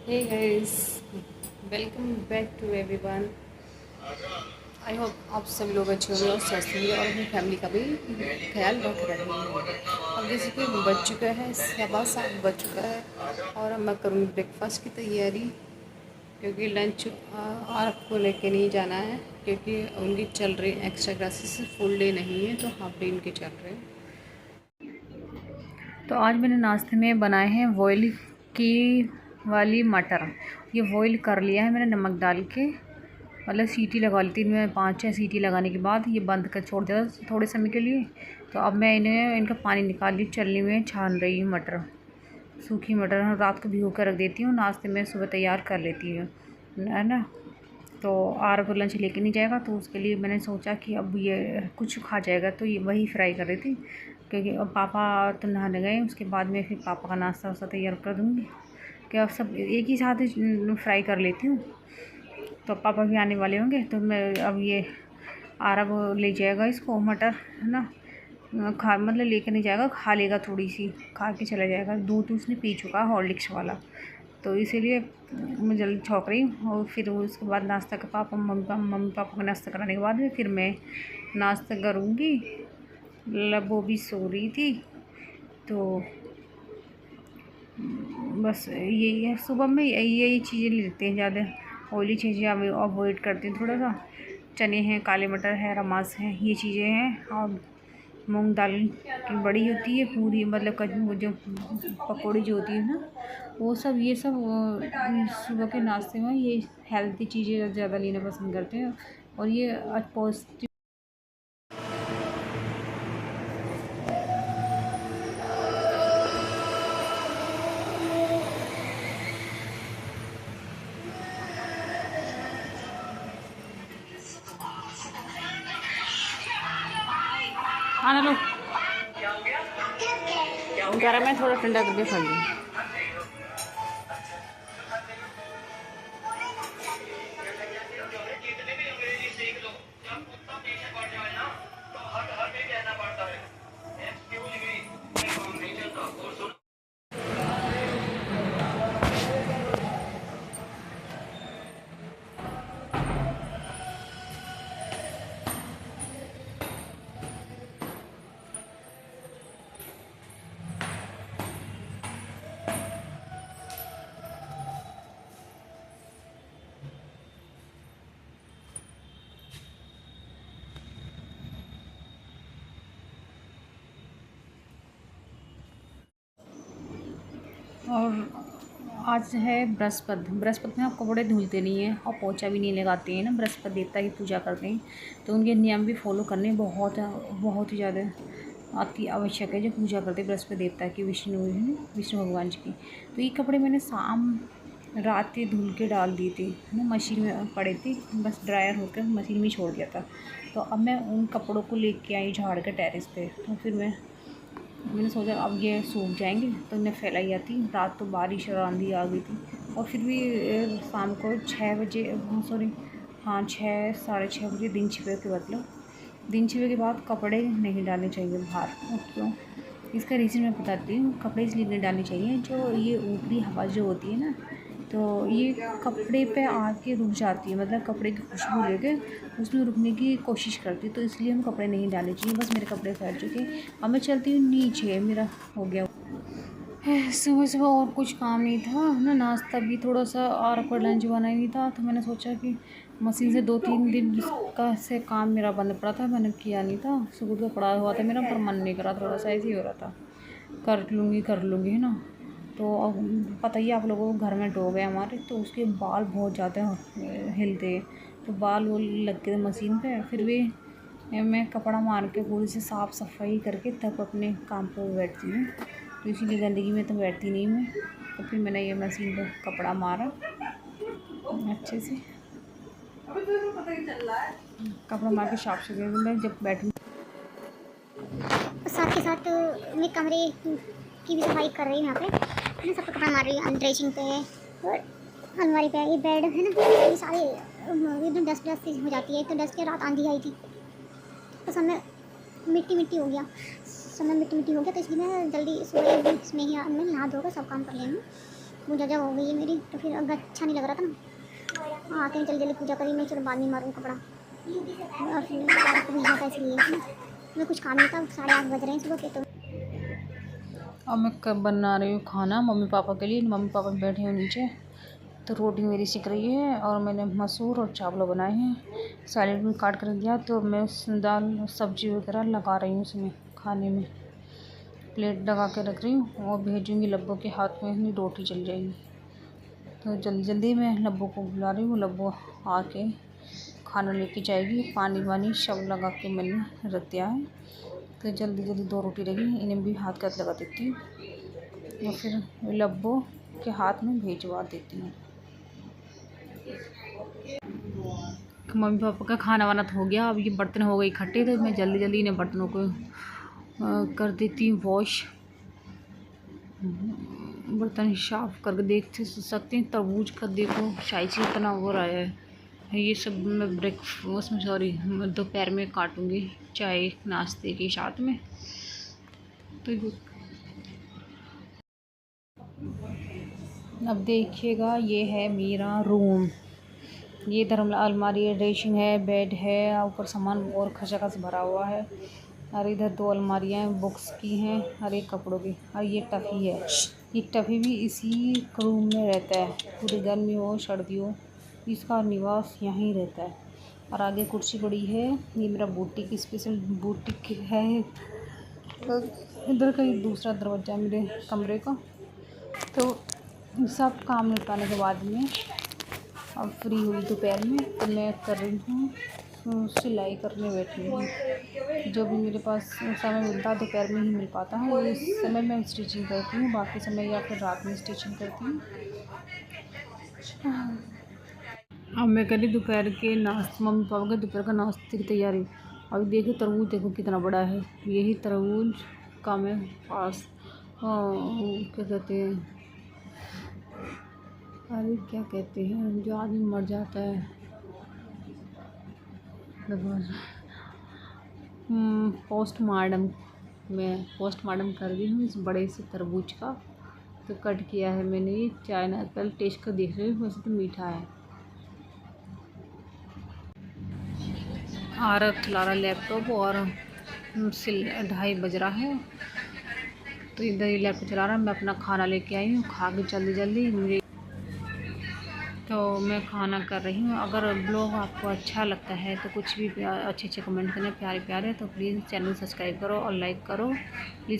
Hey guys, welcome back to everyone. I hope आप सभी लोग अच्छे होंगे और स्वस्थ होंगे और अपनी फैमिली का भी ख्याल रख रहे होंगे। अब जैसे कि बज चुका है 7:15 बज चुका है और अब मैं करूँगी ब्रेकफास्ट की तैयारी, क्योंकि लंच आपको लेके नहीं जाना है, क्योंकि उनकी चल रही एक्स्ट्रा क्लासेस, फुल डे नहीं है तो हाफ डे इनके चल रहे हैं। तो आज मैंने नाश्ते में बनाए हैं बॉयल की वाली मटर। ये बॉयल कर लिया है मैंने नमक डाल के, मतलब सीटी लगा ली थी मैं, 5-6 सीटी लगाने के बाद ये बंद कर छोड़ दिया थोड़े समय के लिए। तो अब मैं इनका पानी निकाल ली, चलनी में छान रही हूँ मटर, सूखी मटर रात को भिगो कर रख देती हूँ, नाश्ते में सुबह तैयार कर लेती हूँ, है ना। तो आर को लंच लेके नहीं जाएगा तो उसके लिए मैंने सोचा कि अब ये कुछ खा जाएगा तो ये वही फ्राई कर रही थी, क्योंकि अब पापा तो नहाने गए, उसके बाद में फिर पापा का नाश्ता वास्ता तैयार कर दूँगी। क्या अब सब एक ही साथ ही फ्राई कर लेती हूँ, तो पापा भी आने वाले होंगे तो मैं अब ये आरब ले जाएगा इसको मटर, है ना। खा मतलब लेकर नहीं जाएगा, खा लेगा, थोड़ी सी खा के चला जाएगा। दूध उसने पी चुका हॉर्लिक्स वाला, तो इसीलिए मैं जल्दी छौंक रही हूँ। और फिर उसके बाद नाश्ता का मम्मी पापा को नाश्ता कराने के बाद में फिर मैं नाश्ता करूँगी। मतलब वो भी सो रही थी, तो बस यही है, सुबह में यही चीज़ें लेते हैं, ज़्यादा ऑयली चीज़ें अवॉइड करते हैं थोड़ा सा। चने हैं, काले मटर है, रमास हैं, ये चीज़ें हैं। और मूंग दाल की बड़ी होती है पूरी, मतलब वो जो पकौड़ी जो होती है ना, वो सब, ये सब सुबह के नाश्ते में ये हेल्दी चीज़ें ज़्यादा लेना पसंद करते हैं। और ये पौष्टिक। आना लो, गर्म है, थोड़ा ठंडा करके खा लो। और आज है बृहस्पति। बृहस्पति में आप कपड़े धुलते नहीं हैं और पोछा भी नहीं लगाते हैं ना, बृहस्पति देवता की पूजा करते हैं, तो उनके नियम भी फॉलो करने बहुत बहुत ही ज़्यादा अति आवश्यक है। जो पूजा करते हैं बृहस्पति देवता की, विष्णु भगवान जी की। तो ये कपड़े मैंने रात ही धुल के डाल दिए थे, है ना, मशीन में पड़े थे, बस ड्रायर होकर मशीन में छोड़ दिया था। तो अब मैं उन कपड़ों को लेके आई झाड़ के टेरेस पे। तो फिर मैंने सोचा अब ये सूख जाएंगे, तो इन्हें फैलाई आती। रात तो बारिश और आंधी आ गई थी, और फिर भी शाम को 6 बजे, सॉरी हाँ 6 साढ़े 6 बजे दिन छिपे के, मतलब दिन छिपे के बाद कपड़े नहीं डालने चाहिए बाहर। क्यों? इसका रीज़न मैं बताती हूँ। कपड़े इसलिए नहीं डालने चाहिए, जो ये ऊपरी हवा जो होती है ना, तो ये कपड़े पे आके रुक जाती है, मतलब कपड़े की खुशबू लेके उसमें रुकने की कोशिश करती है, तो इसलिए हम कपड़े नहीं डालने चाहिए। बस मेरे कपड़े फैल चुके, अब मैं चलती हूँ नीचे, मेरा हो गया। सुबह सुबह और कुछ काम नहीं था ना, नाश्ता भी थोड़ा सा और पर लंच बना ही नहीं था, तो मैंने सोचा कि मशीन से 2-3 दिन का से काम मेरा बंद पड़ा था, मैंने किया नहीं था। सुबह तो पड़ा हुआ था मेरा, पर मन नहीं करा, थोड़ा सा ऐसे ही हो रहा था, कर लूँगी, है ना। तो अब पता ही है आप लोगों को, घर में डॉग है हमारे, तो उसके बाल बहुत ज़्यादा हिलते, तो बाल वो लग गए मशीन पे। फिर भी मैं कपड़ा मार के पूरी से साफ़ सफाई करके तब अपने काम पर बैठती हूँ, तो इसीलिए गंदगी में तो बैठती नहीं मैं। तो फिर मैंने ये मशीन पर कपड़ा मारा अच्छे से, कपड़ा मार के साफ सुथरे मैं जब बैठूँ। साथ के साथ मैं कमरे की भी सफाई कर रही हूँ। यहाँ पे मैं सबको कपड़ा मार रही हूँ, ड्रेसिंग पे और अलमारी पे। ये बेड है ना, ये सारे एकदम डस्ट डस्ट हो जाती है। एक तो डस्ट के रात आंधी आई थी, तो सब में मिट्टी मिट्टी हो गया, सब में मिट्टी मिट्टी हो गया, तो इसलिए मैं जल्दी सुबह इसमें ही मैं नहा धोकर सब काम कर रही हूँ। पूजा जब हो गई है मेरी तो फिर अब अच्छा नहीं लग रहा था ना, आके जल्दी जल्दी पूजा करी मैं, चलो बाद में मारूँ कपड़ा और फिर बाहर को भेजना था इसलिए है ना। मैं कुछ काम नहीं था, 8:30 बज रहे हैं सुबह के। तो अब मैं कब बना रही हूँ खाना मम्मी पापा के लिए। मम्मी पापा बैठे हैं नीचे, तो रोटी मेरी सिक रही है और मैंने मसूर और चावल बनाए हैं। सैलेड भी काट कर दिया, तो मैं उस दाल सब्जी वगैरह लगा रही हूँ उसमें खाने में। प्लेट लगा के रख रही हूँ और भेजूँगी लब्बो के हाथ में, नहीं रोटी चल जाएगी। तो जल्दी जल्दी मैं लब्बो को बुला रही हूँ, लब्बो आके खाना लेके जाएगी। पानी वानी सब लगा के मैंने रख दिया है, तो जल्दी जल्दी 2 रोटी रही, इन्हें भी हाथ का लगा देती हूँ और फिर लब्बो के हाथ में भेजवा देती हूँ। मम्मी पापा का खाना वाना तो हो गया, अब ये बर्तन हो गए इकट्ठे, तो मैं जल्दी जल्दी इन्हें बर्तनों को कर देती हूँ वॉश। बर्तन साफ करके देख सकते हैं। तरबूज का देखो साइज कितना हो रहा है। ये सब मैं ब्रेकफास्ट में सॉरी दोपहर में काटूँगी चाय नाश्ते के साथ में। तो अब देखिएगा, ये है मेरा रूम। ये इधर अलमारी है, ड्रेसिंग है, बेड है, ऊपर सामान और खचाखच भरा हुआ है। और इधर 2 अलमारियाँ हैं, बुक्स की हैं और एक कपड़ों की। और ये टफ़ी है, ये टफ़ी भी इसी रूम में रहता है, पूरी गर्मी हो सर्दी हो इसका निवास यहीं रहता है। और आगे कुर्सी पड़ी है, ये मेरा बुटीक स्पेशल बुटीक है। तो इधर का दूसरा दरवाज़ा मेरे कमरे का। तो सब काम निपटाने के बाद में अब फ्री हुई दोपहर में, तो मैं कर रही हूँ सिलाई करने बैठी हूँ। जो भी मेरे पास समय मिलता है दोपहर में ही मिल पाता है, इस समय मैं स्टिचिंग करती हूँ, बाकी समय या फिर रात में स्टिचिंग करती हूँ। अब मैं करी दोपहर के नाश्ते, मम्मी पापा के दोपहर का नाश्ते की तैयारी। अभी देखो तरबूज देखो कितना बड़ा है, यही तरबूज का मैं पास क्या कहते हैं, अरे क्या कहते हैं जो आदमी मर जाता है, पोस्टमार्टम। मैं पोस्टमार्टम कर रही हूँ इस बड़े से तरबूज का। तो कट किया है मैंने, ये चाइना, पहले टेस्ट कर देख रही हूँ, वैसे तो मीठा है। आरब चला रहा लैपटॉप और 2:30 बज रहा है, तो इधर ही लैपटॉप चला रहा है। मैं अपना खाना लेके आई हूँ, खा के जल्दी जल्दी मुझे। तो मैं खाना कर रही हूँ। अगर ब्लॉग आपको अच्छा लगता है तो कुछ भी अच्छे अच्छे कमेंट करना, प्यारे प्यारे, तो प्लीज़ चैनल सब्सक्राइब करो और लाइक करो प्लीज़।